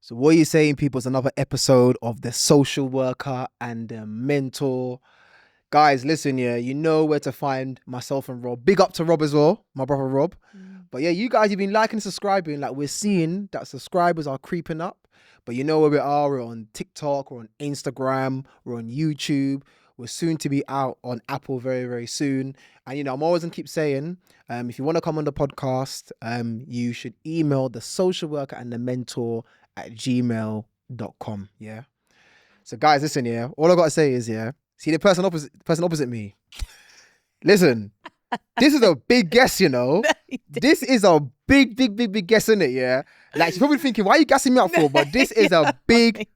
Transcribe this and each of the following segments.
So what are you saying, people? It's another episode of The Social Worker and the Mentor. Guys, listen, yeah, you know where to find myself and Rob. Big up to Rob as well, my brother Rob. But yeah, you guys, you've been liking and subscribing. Like, we're seeing that subscribers are creeping up. But you know where we are. We're on TikTok, we're on Instagram, we're on YouTube. We're soon to be out on Apple very, very soon. And, you know, I'm always going to keep saying, if you want to come on the podcast, you should email thesocialworkerandthementor@gmail.com. Yeah. So guys, listen, yeah. All I got to say is, yeah, see the person opposite me. Listen, this is a big guess, you know. This is a big guess, isn't it? Yeah. Like, she's probably thinking, why are you gassing me up for? But this is a big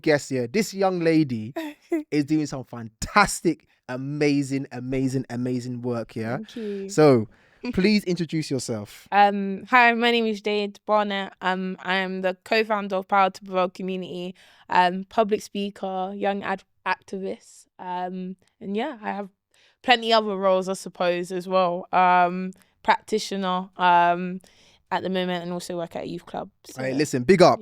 guess, yeah. This young lady is doing some fantastic, amazing work, yeah. Thank you. So, please introduce yourself. Hi, my name is Jade, Barnett. I am the co-founder of Power2Prevail community, public speaker, young activist. And yeah, I have plenty other roles, I suppose, as well. Practitioner at the moment, and also work at a youth club. So, All right, listen, big up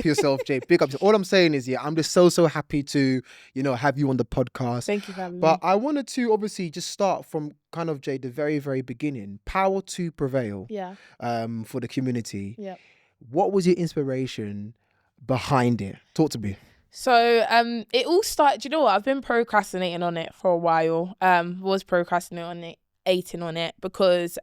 yourself, Jade. Big up. All I'm saying is, yeah, I'm just so happy to, you know, have you on the podcast. Thank you for having me. But I wanted to obviously just start from kind of, Jade, the very beginning. Power2Prevail. Yeah. For the community. Yeah. What was your inspiration behind it? Talk to me. So it all started, you know what, I've been procrastinating on it for a while. Was procrastinating on it because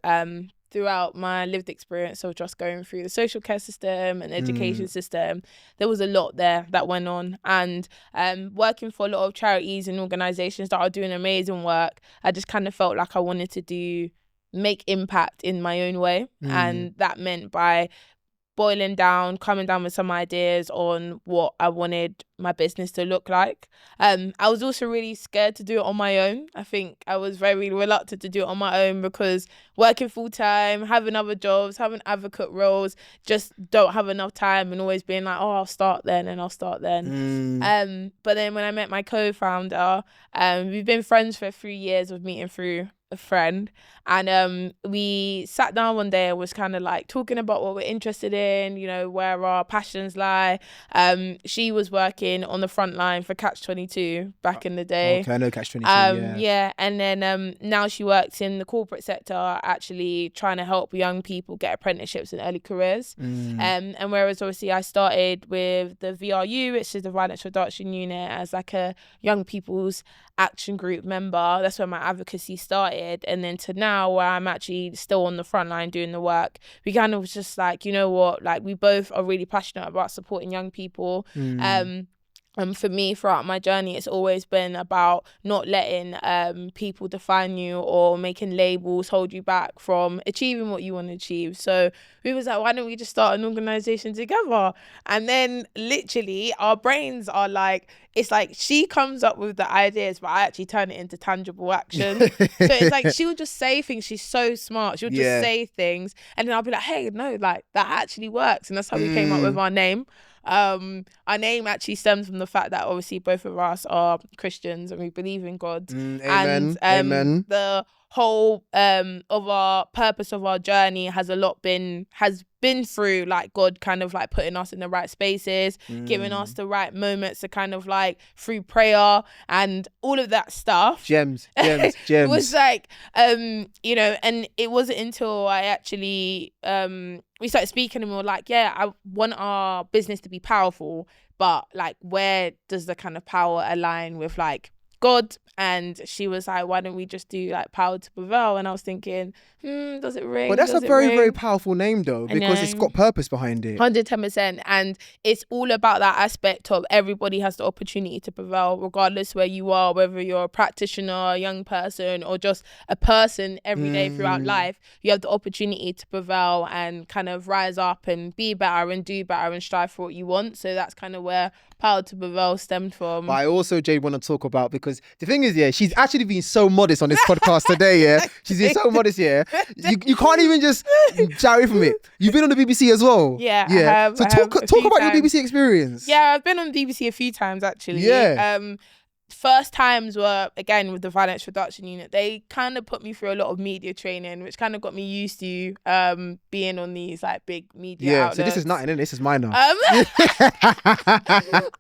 throughout my lived experience of just going through the social care system and education system, there was a lot there that went on. And working for a lot of charities and organisations that are doing amazing work, I just kind of felt like I wanted to make impact in my own way. And that meant by coming down with some ideas on what I wanted my business to look like. I was also really scared to do it on my own. I think I was very reluctant to do it on my own because working full time, having other jobs, having advocate roles, just don't have enough time, and always being like, I'll start then. But then when I met my co-founder, we've been friends for 3 years of meeting through a friend, and we sat down one day and was kind of like talking about what we're interested in, you know, where our passions lie. She was working on the front line for Catch-22 back in the day. Okay, I know Catch-22, yeah. And then now she works in the corporate sector, actually trying to help young people get apprenticeships in early careers. And whereas obviously I started with the VRU, which is the Violence Reduction Unit, as like a young people's action group member. That's where my advocacy started. And then to now, where I'm actually still on the front line doing the work, we kind of was just like, you know what, like we both are really passionate about supporting young people. And for me, throughout my journey, it's always been about not letting people define you or making labels hold you back from achieving what you want to achieve. So we was like, why don't we just start an organisation together? And then literally our brains are like, it's like she comes up with the ideas, but I actually turn it into tangible action. So it's like she'll just say things. She's so smart. She'll just say things. And then I'll be like, hey, no, like that actually works. And that's how we came up with our name. Our name actually stems from the fact that obviously both of us are Christians and we believe in God. Amen. And the whole of our purpose of our journey has been through like God kind of like putting us in the right spaces, giving us the right moments to kind of like through prayer and all of that stuff. Gems. It was like you know, and it wasn't until I actually we started speaking and we were like, yeah, I want our business to be powerful, but like where does the kind of power align with like God? And she was like, why don't we just do like Power2Prevail? And I was thinking, does it ring? Well, that's a very powerful name though, because it's got purpose behind it. 110%. And it's all about that aspect of everybody has the opportunity to prevail, regardless where you are, whether you're a practitioner, a young person, or just a person every day throughout life. You have the opportunity to prevail and kind of rise up and be better and do better and strive for what you want. So that's kind of where Power2Prevail stemmed from. But I also, Jade, want to talk about, because the thing is, yeah, she's actually been so modest on this podcast today, yeah. She's been so modest, yeah. You can't even just shy away from it. You've been on the BBC as well. Yeah, I have. So talk about your BBC experience. Yeah, I've been on the BBC a few times actually. Yeah. first times were, again, with the violence reduction unit, they kind of put me through a lot of media training, which kind of got me used to being on these like big media outlets. So this is nothing, and this is minor. I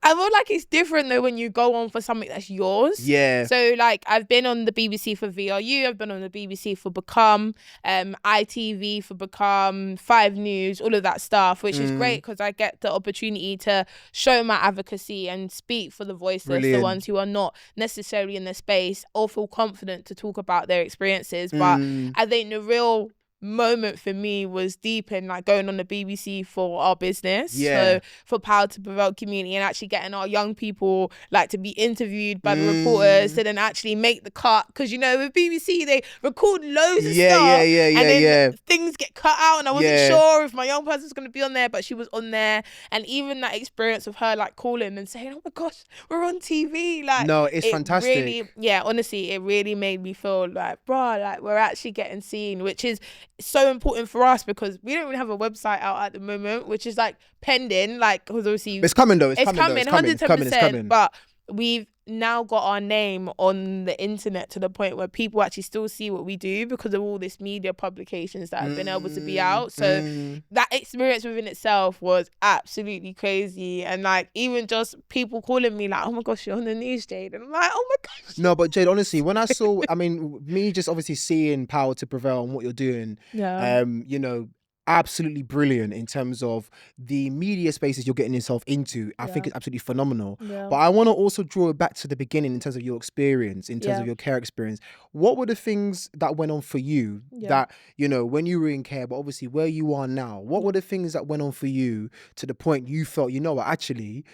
feel like it's different though when you go on for something that's yours. Yeah. So like I've been on the BBC for VRU, I've been on the BBC for Become, ITV for Become, 5 News, all of that stuff, which is great because I get the opportunity to show my advocacy and speak for the voiceless, Brilliant. the ones who are not necessarily in the space or feel confident to talk about their experiences. But I think the real moment for me was deep in like going on the BBC for our business, so for Power2Prevail community, and actually getting our young people like to be interviewed by the reporters to then actually make the cut, because you know with BBC they record loads of stuff and then things get cut out, and I wasn't sure if my young person's going to be on there, but she was on there. And even that experience of her like calling and saying, oh my gosh, we're on TV, like no, it's fantastic. Really, honestly, it really made me feel like, bro, like we're actually getting seen, which is so important for us because we don't really have a website out at the moment, which is like pending, like because obviously it's coming though. It's coming. 110%. But we've now got our name on the internet to the point where people actually still see what we do because of all this media publications that have been able to be out. So that experience within itself was absolutely crazy. And like even just people calling me like, oh my gosh, you're on the news, Jade, and I'm like, oh my gosh. No, but Jade, honestly, when I saw, I mean, me just obviously seeing Power2Prevail and what you're doing, you know, absolutely brilliant in terms of the media spaces you're getting yourself into. I think it's absolutely phenomenal. But I want to also draw it back to the beginning in terms of your experience, in terms of your care experience. What were the things that went on for you that, you know, when you were in care, but obviously where you are now, what were the things that went on for you to the point you felt, you know what, actually,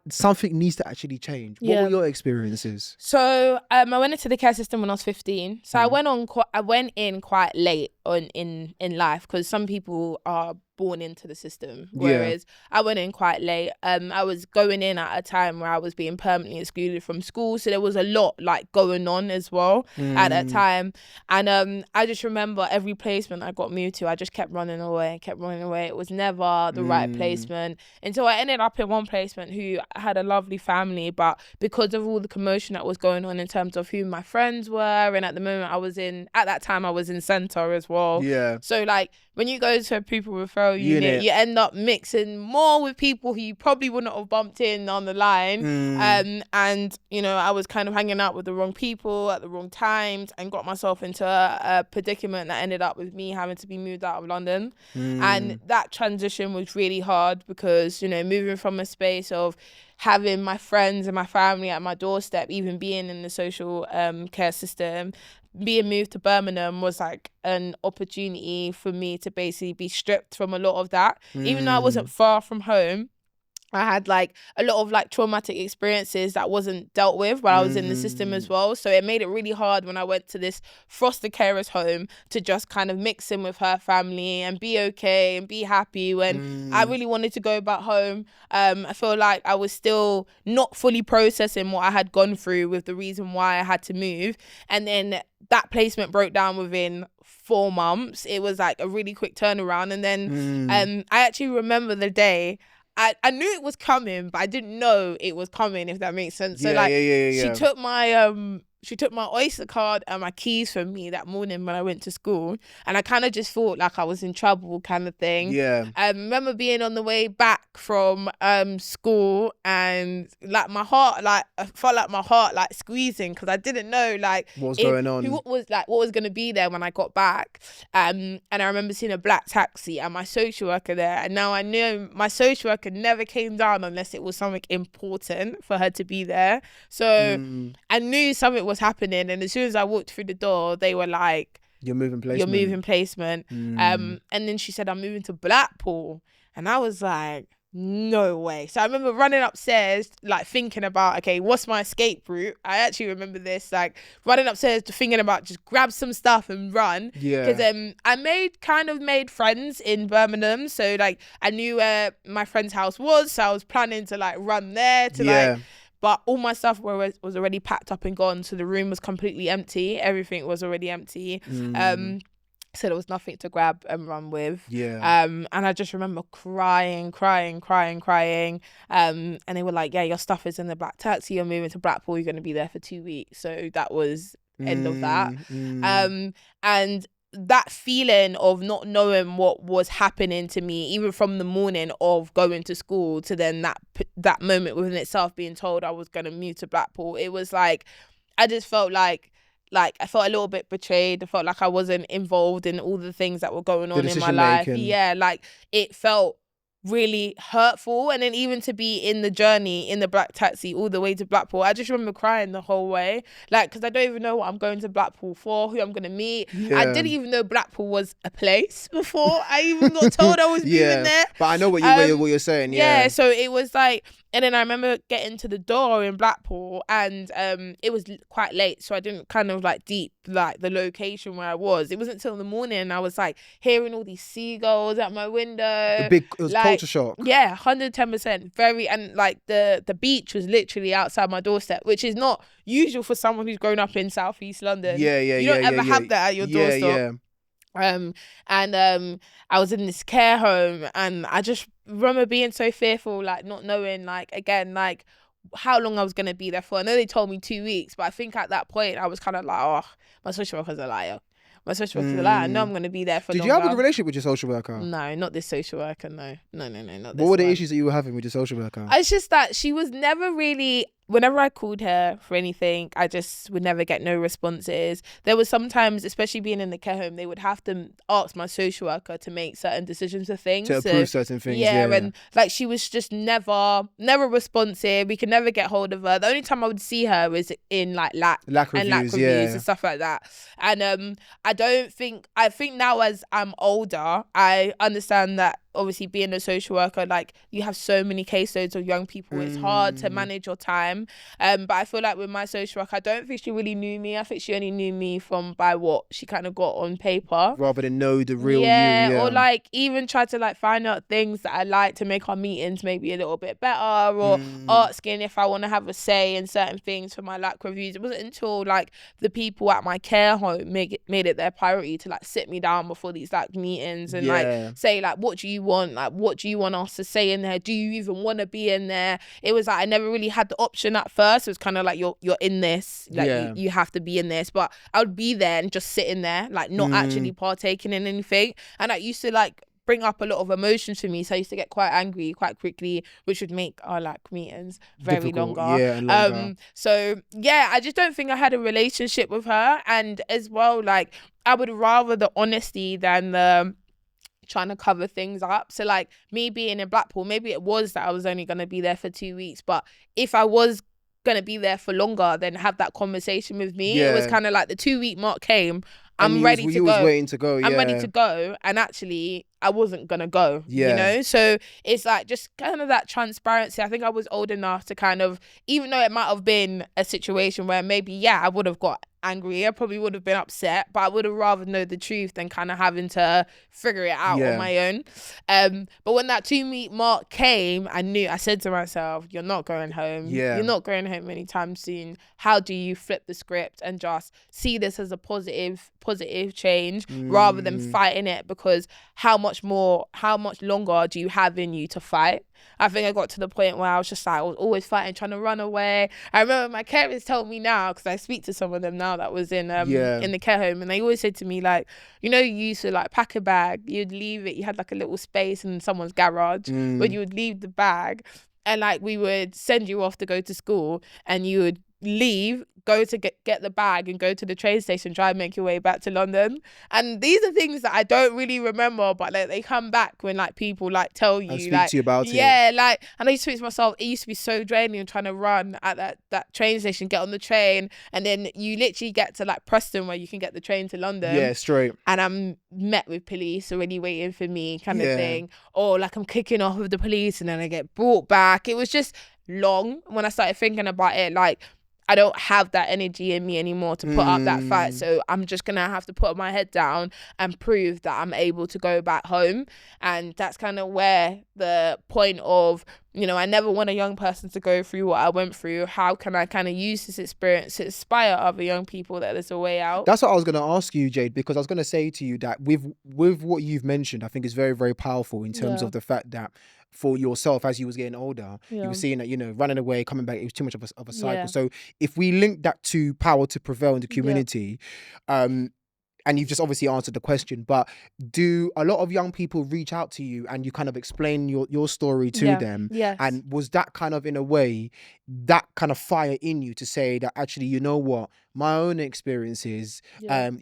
something needs to actually change? What were your experiences? So I went into the care system when I was 15. So I went in quite late in life, because some people are born into the system, whereas I went in quite late. I was going in at a time where I was being permanently excluded from school, so there was a lot like going on as well at that time. And I just remember every placement I got moved to, I just kept running away. It was never the right placement until I ended up in one placement who had a lovely family, but because of all the commotion that was going on in terms of who my friends were, and at the moment at that time I was in centre as well. So like when you go to a pupil referral unit, you end up mixing more with people who you probably wouldn't have bumped in on the line. And, you know, I was kind of hanging out with the wrong people at the wrong times and got myself into a predicament that ended up with me having to be moved out of London. And that transition was really hard because, you know, moving from a space of having my friends and my family at my doorstep, even being in the social care system, being moved to Birmingham was like an opportunity for me to basically be stripped from a lot of that. Even though I wasn't far from home, I had like a lot of like traumatic experiences that wasn't dealt with while I was in the system as well. So it made it really hard when I went to this foster carer's home to just kind of mix in with her family and be okay and be happy when I really wanted to go back home. I feel like I was still not fully processing what I had gone through with the reason why I had to move. And then that placement broke down within 4 months. It was like a really quick turnaround. And then I actually remember the day I knew it was coming, but I didn't know it was coming, if that makes sense. So she took my Oyster card and my keys from me that morning when I went to school, and I kind of just thought like I was in trouble kind of thing. I remember being on the way back from school, and like my heart, like I felt like my heart like squeezing because I didn't know like what was going on, what was going to be there when I got back. And I remember seeing a black taxi and my social worker there, and now I knew my social worker never came down unless it was something important for her to be there. So I knew something was happening, and as soon as I walked through the door, they were like, you're moving placement. And then she said, I'm moving to Blackpool, and I was like, no way. So I remember running upstairs like thinking about, okay, what's my escape route? I actually remember this, like running upstairs to thinking about just grab some stuff and run, because I made friends in Birmingham, so like I knew where my friend's house was, so I was planning to like run there to like. But all my stuff was already packed up and gone. So the room was completely empty. Everything was already empty. So there was nothing to grab and run with. Yeah. And I just remember crying. And they were like, yeah, your stuff is in the black taxi. You're moving to Blackpool. You're going to be there for 2 weeks. So that was end of that. And that feeling of not knowing what was happening to me, even from the morning of going to school to then that moment within itself being told I was going to move to Blackpool, it was like, I just felt like I felt a little bit betrayed. I felt like I wasn't involved in all the things that were going on in my life. Yeah, like it felt really hurtful. And then even to be in the journey in the black taxi all the way to Blackpool, I just remember crying the whole way, like, because I don't even know what I'm going to Blackpool for, who I'm going to meet. I didn't even know Blackpool was a place before I even got told I was moving there. But I know what you're saying. Yeah, so it was like, and then I remember getting to the door in Blackpool, and it was quite late, so I didn't kind of like deep like the location where I was. It wasn't until the morning, and I was like hearing all these seagulls at my window. It was like, culture shock. Yeah, 110%. Very, and like the beach was literally outside my doorstep, which is not usual for someone who's grown up in Southeast London. You don't ever have that at your doorstep. I was in this care home, and I just remember being so fearful, like not knowing, like, again, like how long I was gonna be there for. I know they told me 2 weeks, but I think at that point I was kind of like, oh, my social worker's a liar. My social worker's a liar. I know I'm gonna be there for longer. Did you have a good relationship with your social worker? No, not this social worker. No, not this. What were the issues that you were having with your social worker? It's just that she was never really. Whenever I called her for anything, I just would never get no responses. There was sometimes, especially being in the care home, they would have to ask my social worker to make certain decisions of things. To approve certain things, and like she was just never responsive. We could never get hold of her. The only time I would see her was in like lack reviews and stuff like that. And I think now as I'm older, I understand that obviously being a social worker, like you have so many caseloads of young people, it's hard to manage your time. But I feel like with my social worker, I don't think she really knew me. I think she only knew me by what she kind of got on paper, rather than know the real you. Or like even try to like find out things that I like to make our meetings maybe a little bit better, or asking if I want to have a say in certain things for my lack reviews. It wasn't until like the people at my care home made it their priority to like sit me down before these like meetings and like say like, what do you want? Like, what do you want us to say in there? Do you even want to be in there? It was like I never really had the option at first. It was kind of like you're in this, like you have to be in this. But I would be there and just sitting there, like not actually partaking in anything. And that used to like bring up a lot of emotions for me. So I used to get quite angry quite quickly, which would make our like meetings very longer. So yeah, I just don't think I had a relationship with her. And as well, like I would rather the honesty than the trying to cover things up. So like me being in Blackpool, maybe it was that I was only going to be there for 2 weeks, but if I was going to be there for longer, then have that conversation with me. It was kind of like the 2 week mark came, I'm ready to go. Waiting to go. I'm ready to go, and actually I wasn't gonna go. You know, so it's like just kind of that transparency. I think I was old enough to kind of, even though it might have been a situation where maybe I would have got angry, I probably would have been upset, but I would have rather know the truth than kind of having to figure it out on my own. But when that 2 week mark came, I said to myself, you're not going home. You're not going home anytime soon. How do you flip the script and just see this as a positive change rather than fighting it? Because how much longer do you have in you to fight? I think I got to the point where I was just like, I was always fighting, trying to run away. I remember my carers told me now, because I speak to some of them now that was in the care home, and they always said to me, like, you know, you used to like pack a bag, you'd leave it, you had like a little space in someone's garage where you would leave the bag, and like we would send you off to go to school, and you would leave, go to get the bag and go to the train station, try and make your way back to London. And these are things that I don't really remember, but like they come back when like people like tell you, and speak like to you about it. Like, and I used to think to myself, it used to be so draining trying to run at that train station, get on the train, and then you literally get to like Preston where you can get the train to London straight, and I'm met with police already waiting for me kind of thing, or like I'm kicking off with the police and then I get brought back. It was just long when I started thinking about it. Like I don't have that energy in me anymore to put up that fight. So I'm just going to have to put my head down and prove that I'm able to go back home. And that's kind of where the point of, you know, I never want a young person to go through what I went through. How can I kind of use this experience to inspire other young people that there's a way out? That's what I was going to ask you, Jade, because I was going to say to you that with what you've mentioned, I think is very, very powerful in terms of the fact that for yourself, as you was getting older, you were seeing that, you know, running away, coming back, it was too much of a cycle. So if we link that to Power to Prevail in the community, and you've just obviously answered the question, but do a lot of young people reach out to you and you kind of explain your story to them? Yes. And was that kind of, in a way, that kind of fire in you to say that actually, you know what, my own experiences,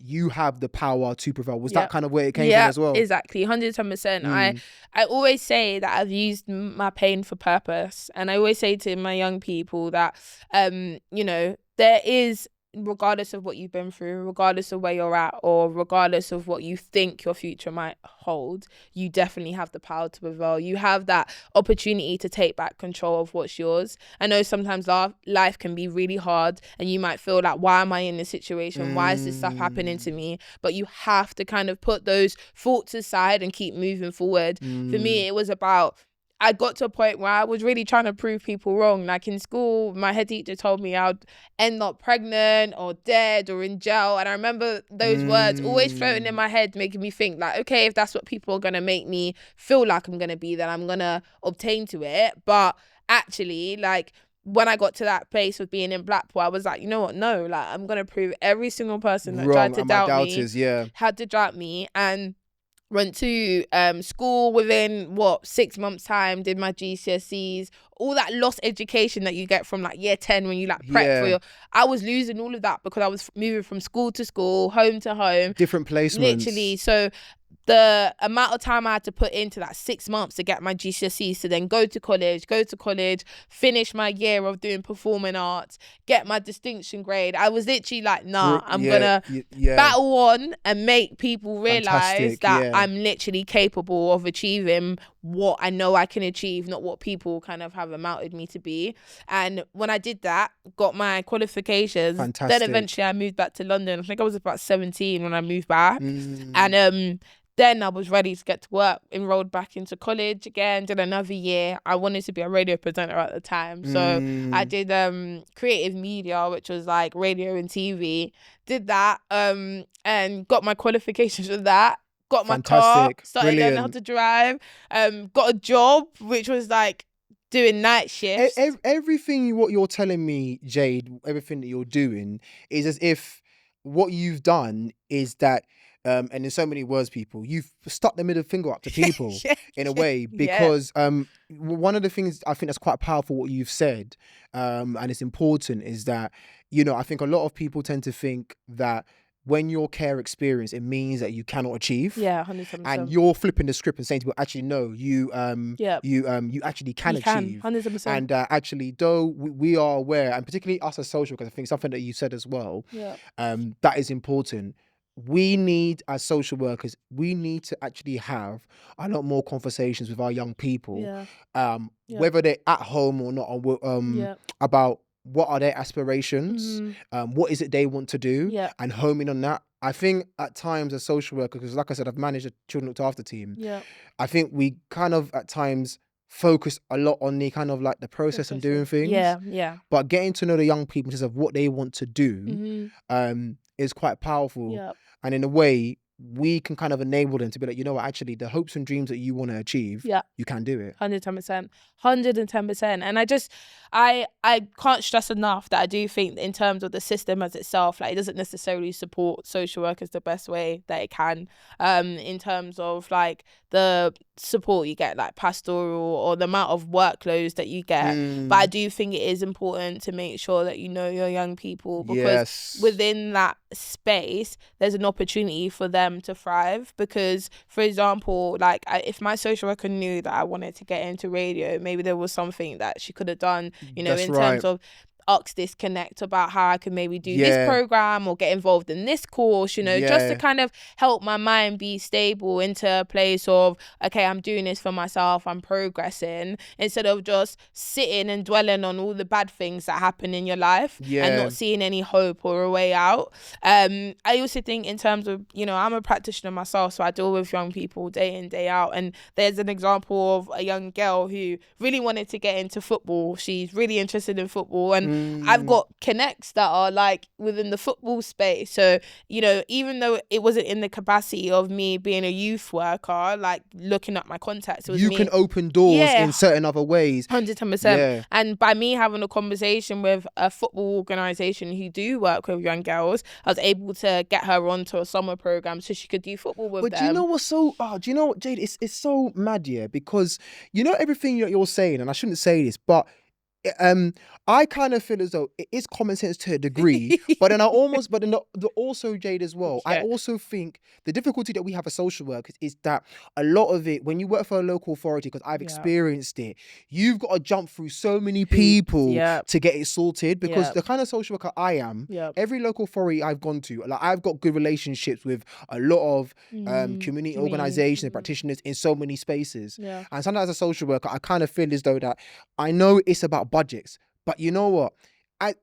you have the power to prevail? Was that kind of where it came from as well? Exactly, 110%. I always say that I've used my pain for purpose. And I always say to my young people that, you know, there is, regardless of what you've been through, regardless of where you're at, or regardless of what you think your future might hold, you definitely have the power to prevail. You have that opportunity to take back control of what's yours. I know sometimes life can be really hard and you might feel like, why am I in this situation? Why is this stuff happening to me? But you have to kind of put those thoughts aside and keep moving forward. For me, it was about, I got to a point where I was really trying to prove people wrong. Like in school, my head teacher told me I'd end up pregnant or dead or in jail. And I remember those words always floating in my head, making me think like, okay, if that's what people are going to make me feel like I'm going to be, then I'm going to obtain to it. But actually, like, when I got to that place of being in Blackpool, I was like, you know what? No, like, I'm going to prove every single person that tried to doubt me, had to doubt me. And went to school within 6 months time, did my GCSEs, all that lost education that you get from like year 10 when you like prep for I was losing all of that because I was moving from school to school, home to home, different placements, literally. So the amount of time I had to put into that 6 months to get my GCSEs, to then go to college, finish my year of doing performing arts, get my distinction grade. I was literally like, nah, I'm gonna battle on and make people realize that I'm literally capable of achieving what I know I can achieve, not what people kind of have amounted me to be. And when I did that, got my qualifications, then eventually I moved back to London. I think I was about 17 when I moved back. And then I was ready to get to work, enrolled back into college again, did another year. I wanted to be a radio presenter at the time. So I did creative media, which was like radio and TV. Did that and got my qualifications for that. Got my car, started learning how to drive. Got a job, which was like doing night shifts. Everything what you're telling me, Jade, everything that you're doing is as if what you've done is that, and in so many words, people, you've stuck the middle finger up to people in a way, because one of the things I think that's quite powerful what you've said, and it's important, is that, you know, I think a lot of people tend to think that when you're care experience, it means that you cannot achieve. 100%. And you're flipping the script and saying to people, actually, no, you actually can achieve. 100%. And actually, though we are aware, and particularly us as social, because I think something that you said as well, that is important. We need, as social workers, we need to actually have a lot more conversations with our young people, whether they're at home or not, about what are their aspirations, what is it they want to do, and homing on that. I think at times as social workers, because like I said, I've managed a children looked after team, I think we kind of at times focus a lot on the kind of like the process and doing things. But getting to know the young people in terms of what they want to do is quite powerful. And in a way, we can kind of enable them to be like, you know what, actually, the hopes and dreams that you want to achieve, you can do it. 110%. 110%. And I can't stress enough that I do think in terms of the system as itself, like, it doesn't necessarily support social workers the best way that it can, in terms of like the support you get, like pastoral, or the amount of workloads that you get. But I do think it is important to make sure that you know your young people, because within that space, there's an opportunity for them to thrive. Because, for example, like if my social worker knew that I wanted to get into radio, maybe there was something that she could have done, you know, in terms of, ask this connect about how I could maybe do this Yeah. program or get involved in this course, you know, just to Yeah. kind of help my mind be stable into a place of, okay, I'm doing this for myself, I'm progressing, instead of just sitting and dwelling on all the bad things that happen in your life and not seeing any hope or a way out. I also think in terms of, you know, I'm a practitioner myself, so I deal with young people day in, day out. And there's an example of a young girl who really wanted to get into football. She's really interested in football. And I've got connects that are like within the football space. So, you know, even though it wasn't in the capacity of me being a youth worker, like looking at my contacts, it was You me. can open doors in certain other ways. 110%. Yeah. And by me having a conversation with a football organisation who do work with young girls, I was able to get her onto a summer program so she could do football with them. But do you know what's so? Do you know what, Jade? It's so mad, yeah. Because you know everything you're saying, and I shouldn't say this, but I kind of feel as though it is common sense to a degree, but then also, Jade, as well. I also think the difficulty that we have as social workers is that a lot of it, when you work for a local authority, because I've experienced it, you've got to jump through so many people to get it sorted. Because the kind of social worker I am, every local authority I've gone to, like I've got good relationships with a lot of community organisations and practitioners in so many spaces. And sometimes as a social worker, I kind of feel as though that I know it's about budgets, but you know what?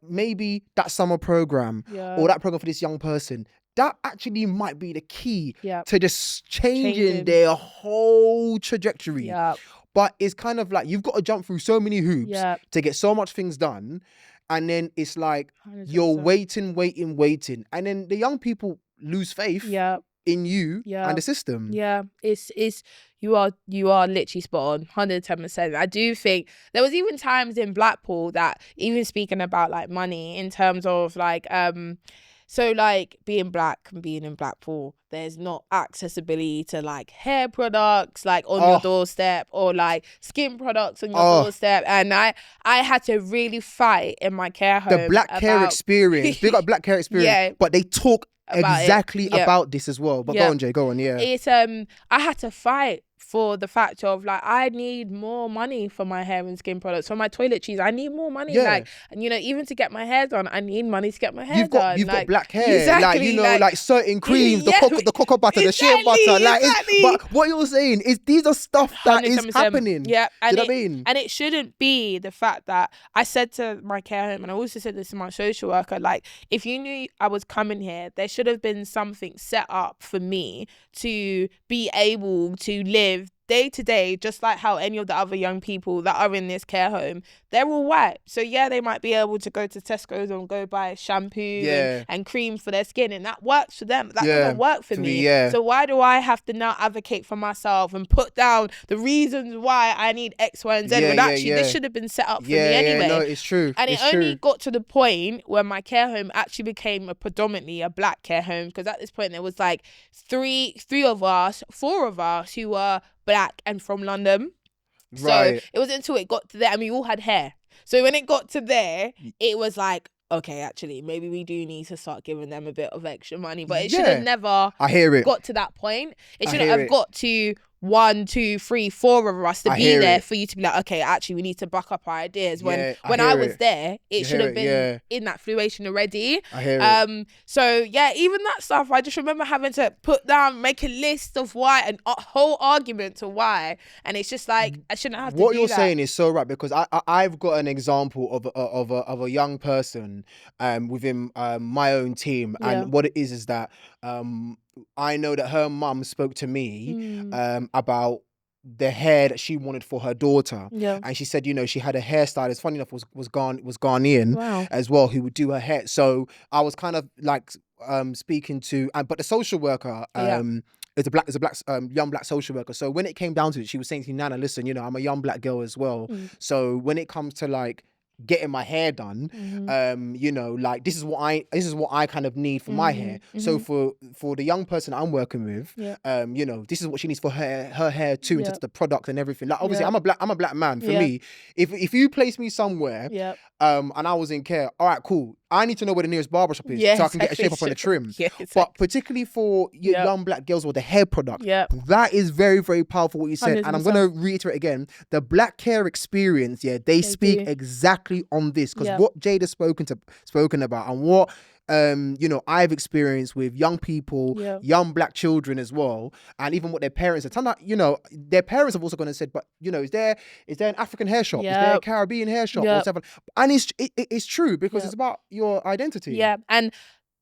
Maybe that summer program or that program for this young person, that actually might be the key to just changing their whole trajectory. But it's kind of like you've got to jump through so many hoops to get so much things done. And then it's like 100%. You're waiting. And then the young people lose faith in you and the system. It's you are literally spot on, 110%. I do think there was even times in Blackpool that, even speaking about like money in terms of like so like being black and being in Blackpool, there's not accessibility to like hair products like on your doorstep, or like skin products on your doorstep. And I had to really fight in my care home. The black care experience. They got black care experience, but they talk about this as well. But go on, Jay, go on. It's I had to fight for the fact of like, I need more money for my hair and skin products, for my toiletries. I need more money. Like, and you know, even to get my hair done, I need money to get my hair done. You've got black hair, like, you know, like certain creams, the cocoa butter, the shea butter, like. But what you're saying is these are stuff that 100%. Is happening. Yeah, and do you know what I mean? And it shouldn't be the fact that I said to my care home, and I also said this to my social worker, like, if you knew I was coming here, there should have been something set up for me to be able to live day to day, just like how any of the other young people that are in this care home, they're all white. So yeah, they might be able to go to Tesco's and go buy shampoo and cream for their skin, and that works for them. That doesn't work for me. So why do I have to now advocate for myself and put down the reasons why I need X, Y, and Z? When actually this should have been set up for me anyway. No, it's true. And it only got to the point where my care home actually became predominantly a black care home, because at this point there was like four of us who were black and from London. So it was until it got to there, and we all had hair. So when it got to there, it was like, okay, actually, maybe we do need to start giving them a bit of extra money. But it should have never got to that point. It shouldn't have got to 1, 2, 3, 4 of us to be there for you to be like, okay, actually, we need to buck up our ideas. When I was there, it should have been in that fluation already. So yeah, even that stuff, I just remember having to put down, make a list of why, and a whole argument to why, and it's just like, I shouldn't have to do that. What you're saying is so right, because I've got an example of a young person within my own team, and what it is that I know that her mum spoke to me about the hair that she wanted for her daughter, and she said, you know, she had a hairstylist, funny enough, was Ghanaian as well, who would do her hair. So I was kind of like speaking to, but the social worker is a black young black social worker. So when it came down to it, she was saying to me, Nana, listen, you know, I'm a young black girl as well. So when it comes to like getting my hair done, you know, like this is what I kind of need for my hair. So for the young person I'm working with, you know, this is what she needs for her hair too, into the product and everything. Like obviously I'm a black man. For me, if you place me somewhere and I was in care, all right, cool, I need to know where the nearest barbershop is Yeah, so I can get a exactly. shape up and a trim. Yeah, But exactly. particularly for your Yep. young black girls or the hair product, Yep. that is very, very powerful what you said. And I'm 100%. going to reiterate again, the black care experience, they speak do. exactly on this, because Yep. what Jade has spoken about and what I've experienced with young people, Yep. young black children as well, and even what their parents have done. Their parents have also gone and said, but is there an African hair shop? Is there a Yep. Caribbean hair shop? Or Yep. whatever? And it's true, because Yep. it's about your identity. Yeah, and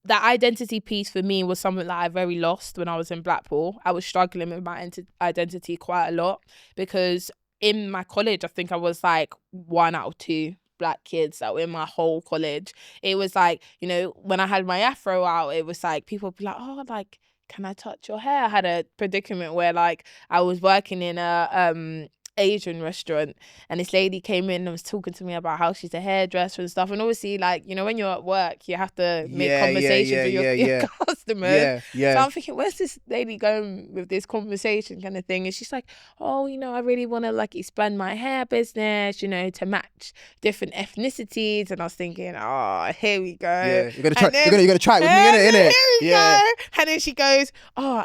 that identity piece for me was something that I very lost when I was in Blackpool. I was struggling with my identity quite a lot, because in my college, I think I was like 1 out of 2 black kids that were in my whole college. It was like, when I had my afro out, it was like people would be like, oh, like, can I touch your hair? I had a predicament where like I was working in a Asian restaurant, and this lady came in and was talking to me about how she's a hairdresser and stuff. And obviously, like, when you're at work, you have to make conversations with your customers. Yeah. So I'm thinking, where's this lady going with this conversation kind of thing? And she's like, oh, I really want to like expand my hair business, to match different ethnicities. And I was thinking, oh, here we go. Yeah, you're gonna try. You're gonna try it with me, innit? Here we go. And then she goes, oh,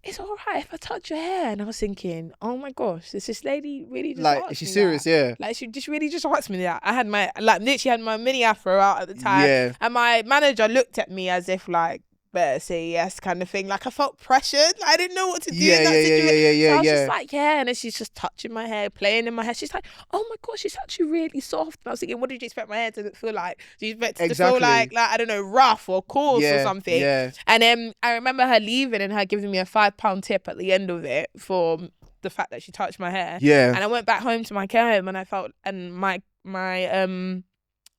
it's all right if I touch your hair. And I was thinking, oh my gosh, is this lady really just Like, asked is she me serious? that? Yeah. Like, she just really just asked me that. I had literally had my mini afro out at the time. Yeah. And my manager looked at me as if like, better say yes kind of thing. Like, I felt pressured. I didn't know what to do in that situation. So I was just like, yeah. And then she's just touching my hair, playing in my hair. She's like, oh my gosh, it's actually really soft. And I was thinking, what did you expect my hair to feel like? Do you expect it to feel like, I don't know, rough or coarse or something? Yeah. And then I remember her leaving and her giving me a £5 tip at the end of it for the fact that she touched my hair. Yeah. And I went back home to my care home, and I felt, and my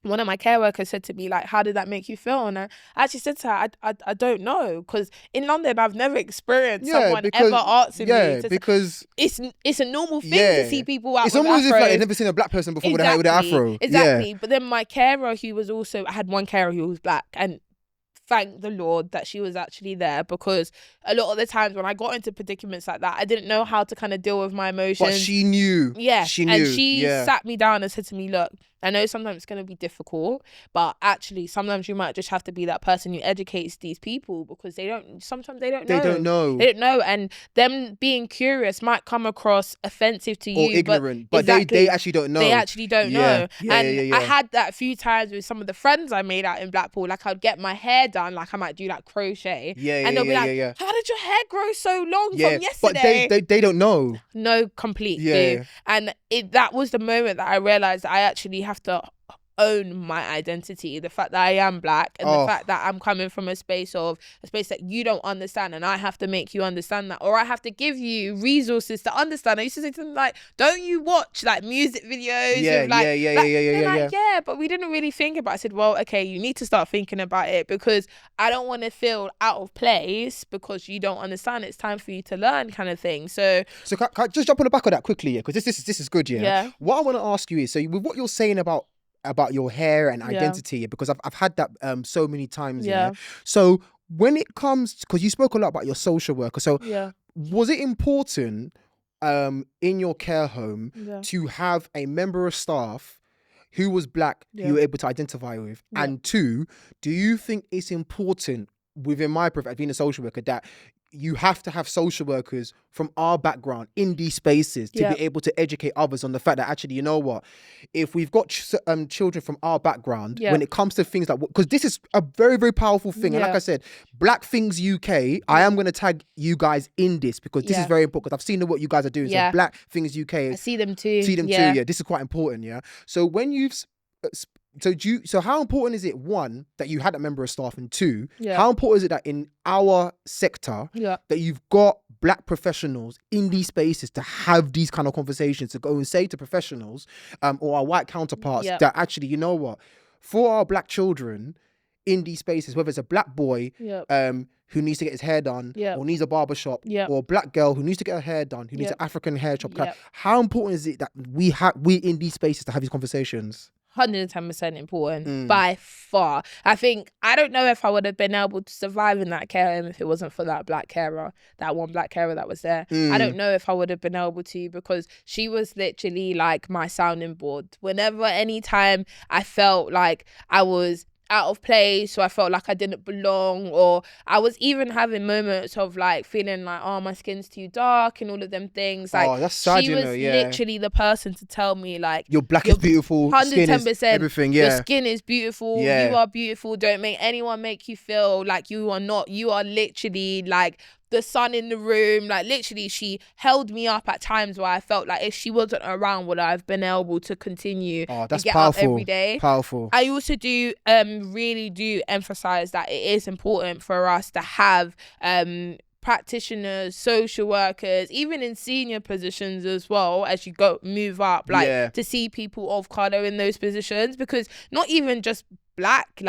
one of my care workers said to me, like, how did that make you feel? And I actually said to her, I don't know, because in London I've never experienced someone ever asking me to, because it's a normal thing to see people out it's with almost afros. as if like they've never seen a black person before with an afro. Exactly. But then my carer, I had one carer who was black, and thank the Lord that she was actually there, because a lot of the times when I got into predicaments like that, I didn't know how to kind of deal with my emotions. But she knew. Yeah. She knew. And she sat me down and said to me, look, I know sometimes it's going to be difficult, but actually sometimes you might just have to be that person who educates these people, because sometimes they don't know. They don't know. And them being curious might come across offensive to you. Or ignorant. But exactly, they actually don't know. They actually don't know. Yeah. I had that a few times with some of the friends I made out in Blackpool. Like, I'd get my hair done, like I might do like crochet. And they'll be like, how did your hair grow so long from yesterday? But they don't know. No complete clue. And that was the moment that I realised that I actually have to own my identity, the fact that I am black, and the fact that I'm coming from a space that you don't understand, and I have to make you understand that, or I have to give you resources to understand. I used to say to them, like, don't you watch like music videos? Yeah, but we didn't really think about it. I said, well, okay, you need to start thinking about it, because I don't want to feel out of place because you don't understand. It's time for you to learn, kind of thing. So can I just jump on the back of that quickly, because this is good. Yeah. What I want to ask you is, so with what you're saying about your hair and identity, because I've had that so many times. So when it comes, because you spoke a lot about your social worker, so was it important in your care home to have a member of staff who was black who you were able to identify with? And 2, do you think it's important within my profession, being a social worker, that you have to have social workers from our background in these spaces to be able to educate others on the fact that actually, you know what, if we've got children from our background, when it comes to things like, because this is a very, very powerful thing. And like I said, Black Things UK, I am going to tag you guys in this, because this is very important, because I've seen what you guys are doing. So Black Things UK, I see them too. This is quite important. So when you've so how important is it, 1, that you had a member of staff, and 2, how important is it that in our sector that you've got black professionals in these spaces to have these kind of conversations, to go and say to professionals or our white counterparts that actually, you know what, for our black children in these spaces, whether it's a black boy who needs to get his hair done or needs a barbershop, or a black girl who needs to get her hair done, who needs an African hair shop, how important is it that we in these spaces to have these conversations? 110% important by far. I don't know if I would have been able to survive in that care home if it wasn't for that black carer, that one black carer that was there. I don't know if I would have been able to, because she was literally like my sounding board. Anytime I felt like I was out of place, or I felt like I didn't belong, or I was even having moments of like feeling like, oh, my skin's too dark and all of them things. Like, that's sad, she was literally the person to tell me like, your black is beautiful, 110%, everything. Your skin is beautiful. Yeah. You are beautiful. Don't make anyone make you feel like you are not. You are literally like the sun in the room. Like, literally, she held me up at times where I felt like if she wasn't around, would I have been able to continue to get powerful. up every day. Powerful. I also do really do emphasize that it is important for us to have practitioners, social workers, even in senior positions as well, as you move up, like to see people of color in those positions, because not even just black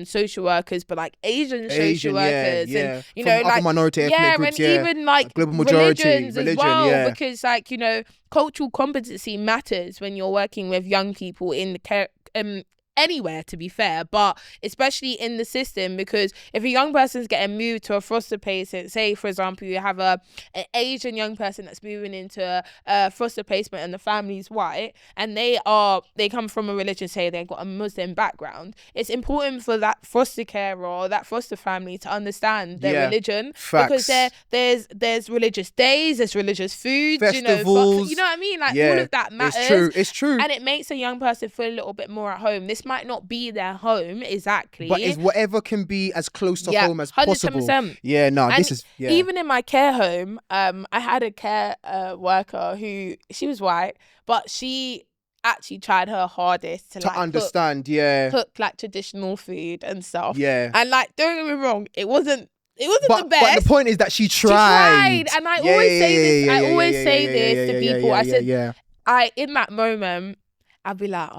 social workers, but like Asian social workers, and you know, like minority ethnic groups, and even like global majority religions as well, because like, you know, cultural competency matters when you're working with young people in the care anywhere, to be fair, but especially in the system, because if a young person's getting moved to a foster placement, say for example you have an Asian young person that's moving into a foster placement and the family's white, and they come from a religion, say they've got a Muslim background, it's important for that foster carer or that foster family to understand their religion. Facts. Because there's religious days, there's religious foods, festivals, you know what I mean, like all of that matters. It's true, and it makes a young person feel a little bit more at home. This might not be their home exactly, but it's whatever can be as close to home as possible. 100%. Even in my care home, I had a care worker who, she was white, but she actually tried her hardest to like understand cook like traditional food and stuff, and like, don't get me wrong, it wasn't the best. But the point is that she tried. And I always say this to people. I said, in that moment, I'd be like,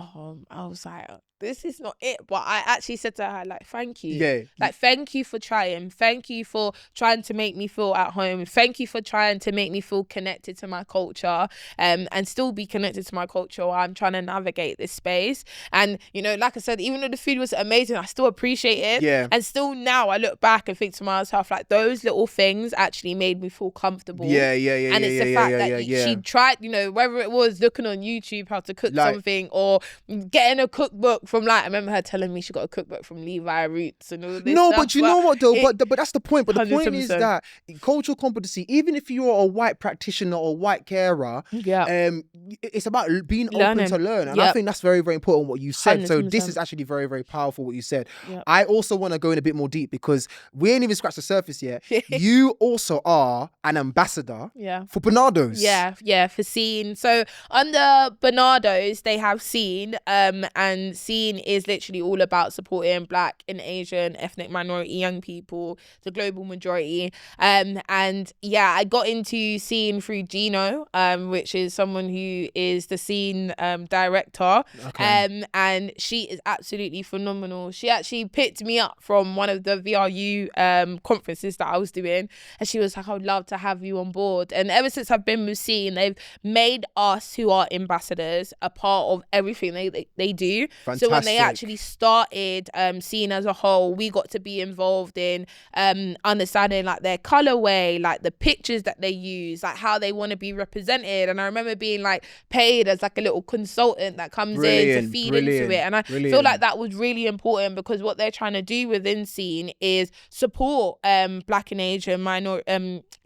I was like, this is not it. But I actually said to her, like, thank you. Like, thank you for trying. Thank you for trying to make me feel at home. Thank you for trying to make me feel connected to my culture, and still be connected to my culture while I'm trying to navigate this space. And, you know, like I said, even though the food was amazing, I still appreciate it. And still now I look back and think to myself, like, those little things actually made me feel comfortable. And it's the fact that she tried, you know, whether it was looking on YouTube how to cook something, or getting a cookbook from, like, I remember her telling me she got a cookbook from Levi Roots and all this stuff. But you know what though, but that's the point. But the 100%. Point is that cultural competency, even if you're a white practitioner or white carer, it's about being open to learn. And I think that's very, very important what you said. 100%. So this is actually very, very powerful what you said. I also want to go in a bit more deep, because we ain't even scratched the surface yet. You also are an ambassador for Barnados. For Scene. So under Barnados they have Scene, and Scene is literally all about supporting black and Asian ethnic minority young people, the global majority. And I got into Scene through Gino, which is someone who is the Scene director. And she is absolutely phenomenal. She actually picked me up from one of the VRU conferences that I was doing, and she was like, I would love to have you on board. And ever since I've been with Scene, they've made us who are ambassadors a part of everything they do. Fantastic. So when they actually started Scene as a whole, we got to be involved in understanding like their colorway, like the pictures that they use, like how they want to be represented. And I remember being like paid as like a little consultant that comes in to feed into it. And I feel like that was really important, because what they're trying to do within Scene is support black and Asian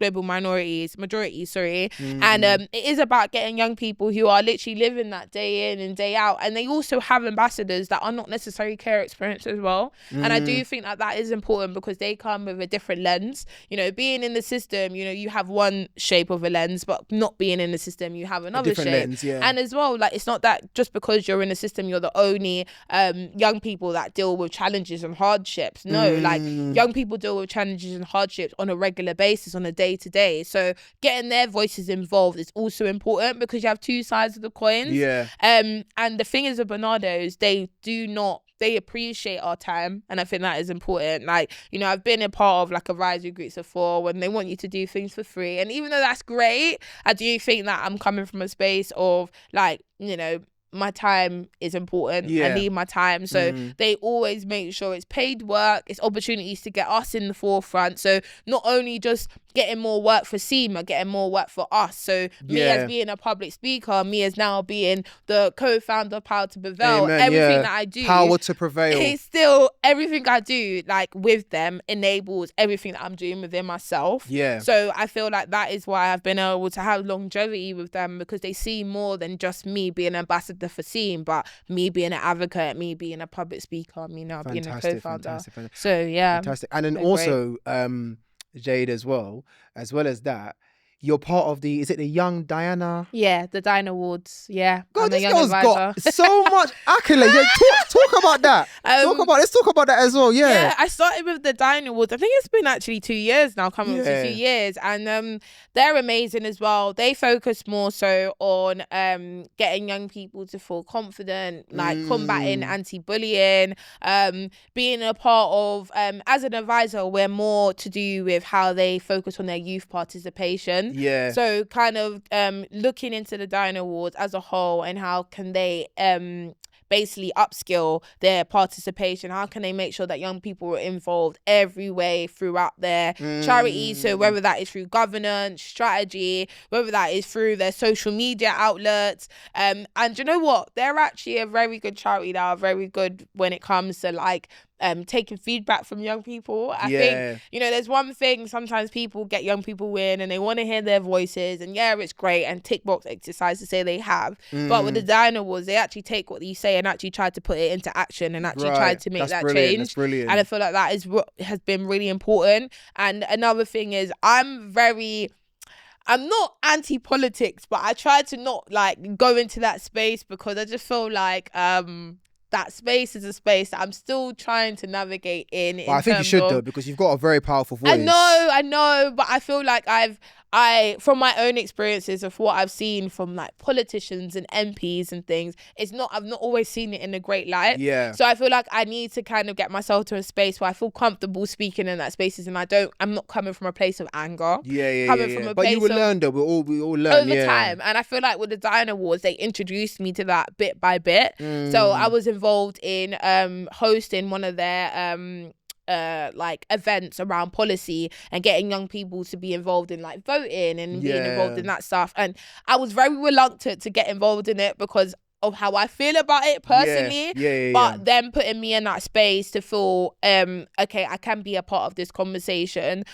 global majorities, and it is about getting young people who are literally living that day in and day out. And they also have ambassadors that are not necessarily care experience as well. And I do think that is important, because they come with a different lens. You know, being in the system, you know, you have one shape of a lens, but not being in the system, you have another shape. Lens, and as well, like, it's not that just because you're in the system you're the only young people that deal with challenges and hardships. No, like, young people deal with challenges and hardships on a regular basis, on a day-to-day. So getting their voices involved is also important, because you have two sides of the coin. And the thing is with Barnados, they appreciate our time, and I think that is important. Like, you know, I've been a part of like advisory groups before when they want you to do things for free, and even though that's great, I do think that I'm coming from a space of like, you know, my time is important. I need my time. So they always make sure it's paid work, it's opportunities to get us in the forefront. So not only just getting more work for SEMA, getting more work for us. So me as being a public speaker, me as now being the co-founder of Power2Prevail, everything that I do, Power2Prevail, it's still everything I do, like with them, enables everything that I'm doing within myself. So I feel like that is why I've been able to have longevity with them, because they see more than just me being an ambassador for SEAM, but me being an advocate, me being a public speaker, me now being a co-founder. So yeah, fantastic. And then also Jade as well as that, you're part of the, is it the Young Diana? Yeah, the Diana Awards. Yeah. God, this girl's got so much accolades. Talk about that. Let's talk about that as well. Yeah, I started with the Diana Awards. I think it's been actually 2 years now, coming up to 2 years. And they're amazing as well. They focus more so on getting young people to feel confident, like combating anti-bullying, being a part of, as an advisor, we're more to do with how they focus on their youth participation. So kind of looking into the Diana Awards as a whole, and how can they basically upskill their participation, how can they make sure that young people are involved every way throughout their charities. So whether that is through governance, strategy, whether that is through their social media outlets, and you know what, they're actually a very good charity that are very good when it comes to like taking feedback from young people. I think, you know, there's one thing, sometimes people get young people in and they want to hear their voices, and it's great, and tick box exercise to say they have, but with the Diana Awards, they actually take what you say and actually try to put it into action, and actually try to make that change. And I feel like that is what has been really important. And another thing is, I'm not anti-politics, but I try to not like go into that space, because I just feel like that space is a space that I'm still trying to navigate in. But I think you should though, because you've got a very powerful voice. I know, but I feel like from my own experiences of what I've seen from like politicians and MPs and things, I've not always seen it in a great light. So I feel like I need to kind of get myself to a space where I feel comfortable speaking in that spaces, and I'm not coming from a place of anger. From a but place you will learn though. We all learn over time. And I feel like with the Diana Awards, they introduced me to that bit by bit. So I was involved in hosting one of their like events around policy and getting young people to be involved in like voting and being involved in that stuff. And I was very reluctant to get involved in it because of how I feel about it personally. But then putting me in that space to feel okay, I can be a part of this conversation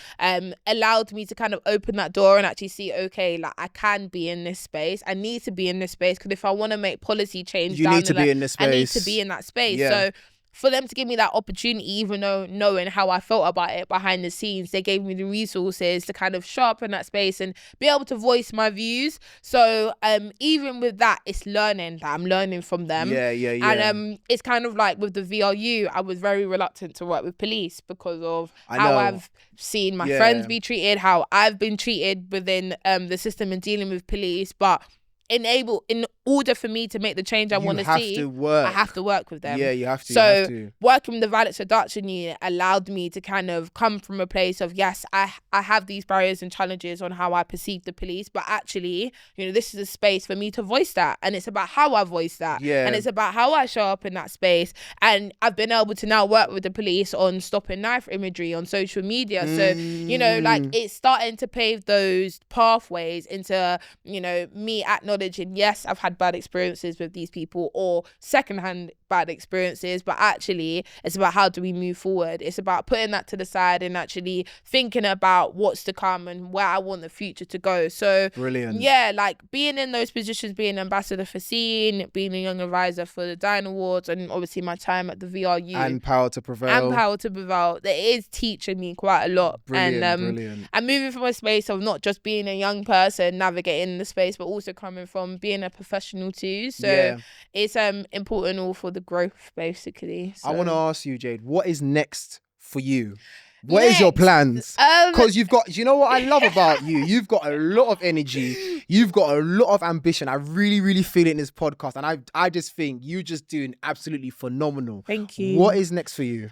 allowed me to kind of open that door and actually see, okay, like I can be in this space. I need to be in this space, because if I want to make policy change, you need to be in this space. I need to be in that space. So for them to give me that opportunity, even though knowing how I felt about it behind the scenes, they gave me the resources to kind of sharpen that space and be able to voice my views. So even with that, it's learning that I'm learning from them. And it's kind of like with the VRU, I was very reluctant to work with police because of how I've seen my friends be treated, how I've been treated within the system and dealing with police. But in order for me to make the change I want to see, I have to work with them. You have to. So working with the violence reduction unit allowed me to kind of come from a place of, yes, I have these barriers and challenges on how I perceive the police, but actually, you know, this is a space for me to voice that, and it's about how I voice that, and it's about how I show up in that space. And I've been able to now work with the police on stopping knife imagery on social media. So, you know, like it's starting to pave those pathways into, you know, me acknowledging, yes, I've had bad experiences with these people, or secondhand bad experiences, but actually it's about how do we move forward. It's about putting that to the side and actually thinking about what's to come and where I want the future to go. So brilliant. Like being in those positions, being ambassador for SEAN, being a young advisor for the Diana Awards, and obviously my time at the VRU and Power2Prevail, it is teaching me quite a lot. Brilliant. I'm moving from a space of not just being a young person navigating the space, but also coming from being a professional too. So it's important all for the growth, basically. So I want to ask you, Jade, what is next for you? What is your Next, plans? Because you've got, you know what I love about you? You've got a lot of energy. You've got a lot of ambition. I really, really feel it in this podcast. And I just think you're just doing absolutely phenomenal. Thank you. What is next for you?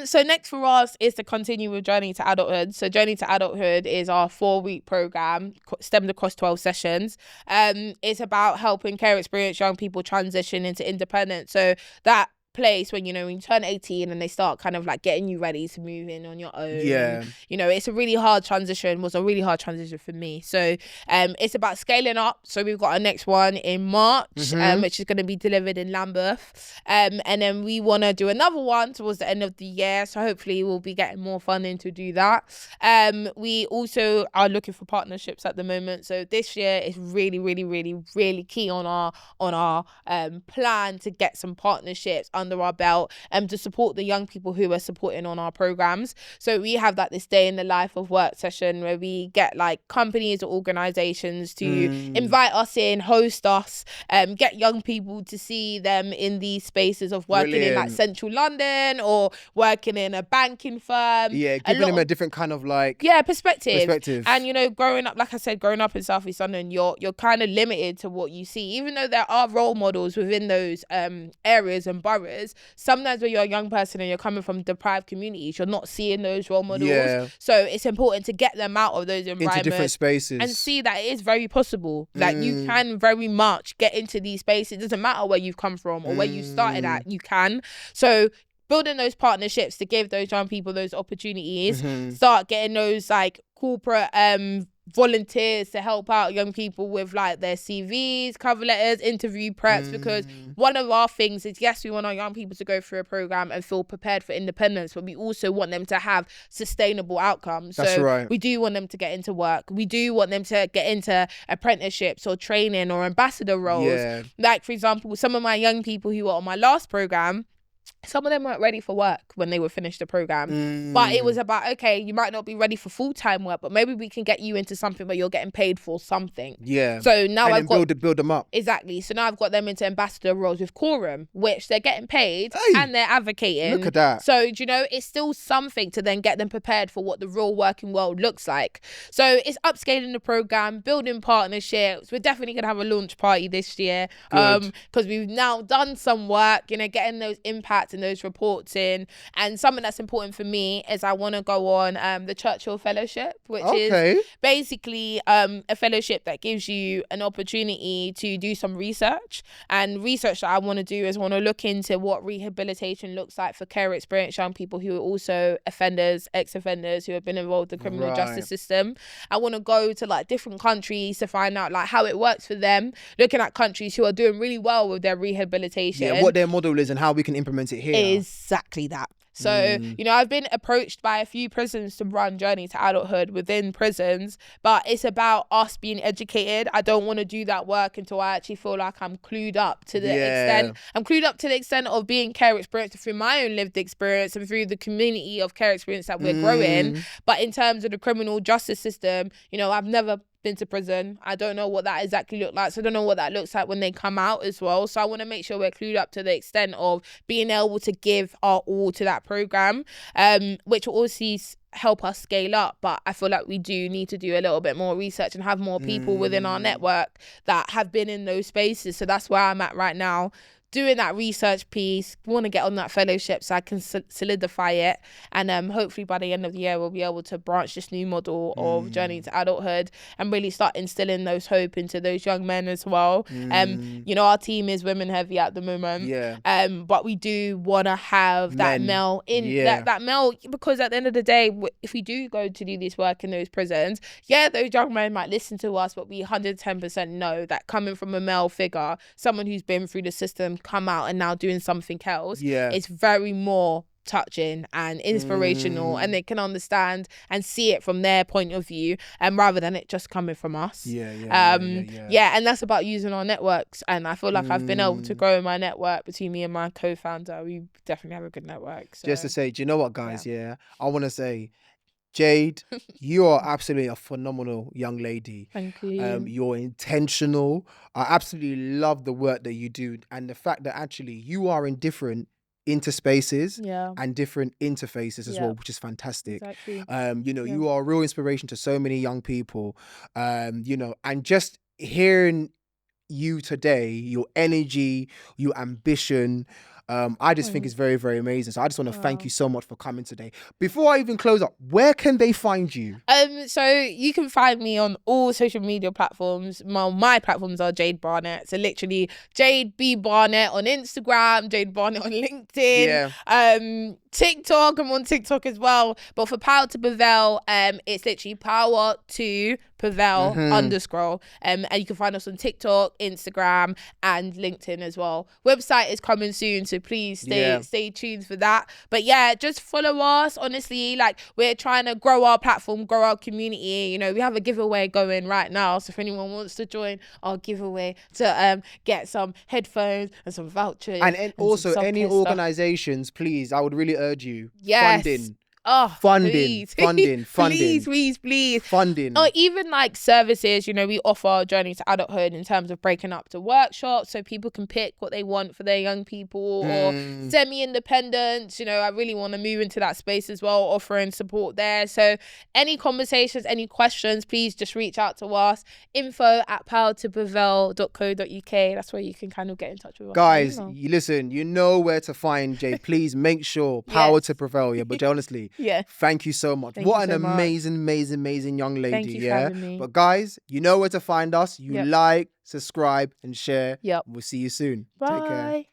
So next for us is to continue with Journey to Adulthood. So Journey to Adulthood is our 4-week program stemmed across 12 sessions. It's about helping care experience young people transition into independence. So that place when when you turn 18 and they start kind of like getting you ready to move in on your own. Yeah. And, it's a really hard transition, was a really hard transition for me. So it's about scaling up. So we've got our next one in March, which is going to be delivered in Lambeth. And then we want to do another one towards the end of the year. So hopefully we'll be getting more funding to do that. We also are looking for partnerships at the moment. So this year is really, really, really, really key on our plan to get some partnerships under our belt to support the young people who are supporting on our programs. So we have this day in the life of work session where we get like companies or organizations to invite us in, host us, get young people to see them in these spaces of working in like central London or working in a banking firm. Yeah, giving them a different kind of like perspective. And growing up, like I said, growing up in South East London, you're kind of limited to what you see, even though there are role models within those areas and boroughs. Sometimes when you're a young person and you're coming from deprived communities, you're not seeing those role models. Yeah. So it's important to get them out of those environments into different spaces and see that it is very possible. Like you can very much get into these spaces. It doesn't matter where you've come from or where you started at, you can. So building those partnerships to give those young people those opportunities, start getting those like corporate volunteers to help out young people with like their CVs, cover letters, interview preps, because one of our things is, yes, we want our young people to go through a program and feel prepared for independence, but we also want them to have sustainable outcomes. That's right. We do want them to get into work. We do want them to get into apprenticeships or training or ambassador roles. Yeah. Like, for example, some of my young people who were on my last program, some of them weren't ready for work when they would finish the program. But it was about, okay, you might not be ready for full-time work, but maybe we can get you into something where you're getting paid for something. Yeah. So now I've got build them up. Exactly. So now I've got them into ambassador roles with Quorum, which they're getting paid and they're advocating. Look at that. So it's still something to then get them prepared for what the real working world looks like. So it's upscaling the program, building partnerships. We're definitely gonna have a launch party this year because we've now done some work, getting those impacts and those reports in. And something that's important for me is I want to go on the Churchill Fellowship, which is basically a fellowship that gives you an opportunity to do some research. And research that I want to do is I want to look into what rehabilitation looks like for care experience young people who are also offenders, ex-offenders who have been involved in the criminal justice system. I want to go to like different countries to find out like how it works for them, looking at countries who are doing really well with their rehabilitation. Yeah, what their model is and how we can implement it here. Exactly that. So, I've been approached by a few prisons to run Journey to Adulthood within prisons, but it's about us being educated. I don't want to do that work until I actually feel like I'm clued up to the extent. I'm clued up to the extent of being care experienced through my own lived experience and through the community of care experience that we're growing. But in terms of the criminal justice system, I've never been to prison. I don't know what that exactly looks like. So I don't know what that looks like when they come out as well. So I want to make sure we're clued up to the extent of being able to give our all to that program, which will also help us scale up. But I feel like we do need to do a little bit more research and have more people within our network that have been in those spaces. So that's where I'm at right now, doing that research piece. Want to get on that fellowship so I can solidify it, and hopefully by the end of the year we'll be able to branch this new model of Journey to Adulthood and really start instilling those hope into those young men as well. Our team is women heavy at the moment, but we do want to have that male in that male, because at the end of the day, if we do go to do this work in those prisons, those young men might listen to us, but we 110% know that coming from a male figure, someone who's been through the system, come out and now doing something else, it's very more touching and inspirational, and they can understand and see it from their point of view, and rather than it just coming from us. And that's about using our networks, and I feel like I've been able to grow my network between me and my co-founder. We definitely have a good network. So. Just to say, do you know what, guys? I want to say, Jade, you are absolutely a phenomenal young lady. Thank you. You're intentional. I absolutely love the work that you do, and the fact that actually you are indifferent interspaces Yeah. and different interfaces as Yeah. well, which is fantastic. Exactly. You know, Yeah. you are a real inspiration to so many young people. You know, and just hearing you today, your energy, your ambition, I just think it's very, very amazing. So I just want to thank you so much for coming today. Before I even close up, where can they find you? So you can find me on all social media platforms. My platforms are Jade Barnett. So literally Jade B Barnett on Instagram, Jade Barnett on LinkedIn. Yeah. TikTok, I'm on TikTok as well. But for Power to Prevail, it's literally Power2Prevail _ and you can find us on TikTok, Instagram, and LinkedIn as well. Website is coming soon, so please stay tuned for that. But yeah, just follow us. Honestly, like, we're trying to grow our platform, grow our community. You know, we have a giveaway going right now, so if anyone wants to join our giveaway to get some headphones and some vouchers and also any organizations, please, I would really urge you. Yes. Funding. Please. Funding. Please. Funding. Or even like services, you know, we offer Journey to Adulthood in terms of breaking up to workshops so people can pick what they want for their young people, or semi-independence. You know, I really want to move into that space as well, offering support there. So any conversations, any questions, please just reach out to us. info@power2prevail.co.uk. That's where you can kind of get in touch with us. Guys, you listen, you know where to find Jade. Please make sure Power to Prevail. Yeah, but honestly, thank you so much. What an amazing young lady. Thank you for having me. But guys, you know where to find us. You like, subscribe, and share. Yep. We'll see you soon. Bye. Take care.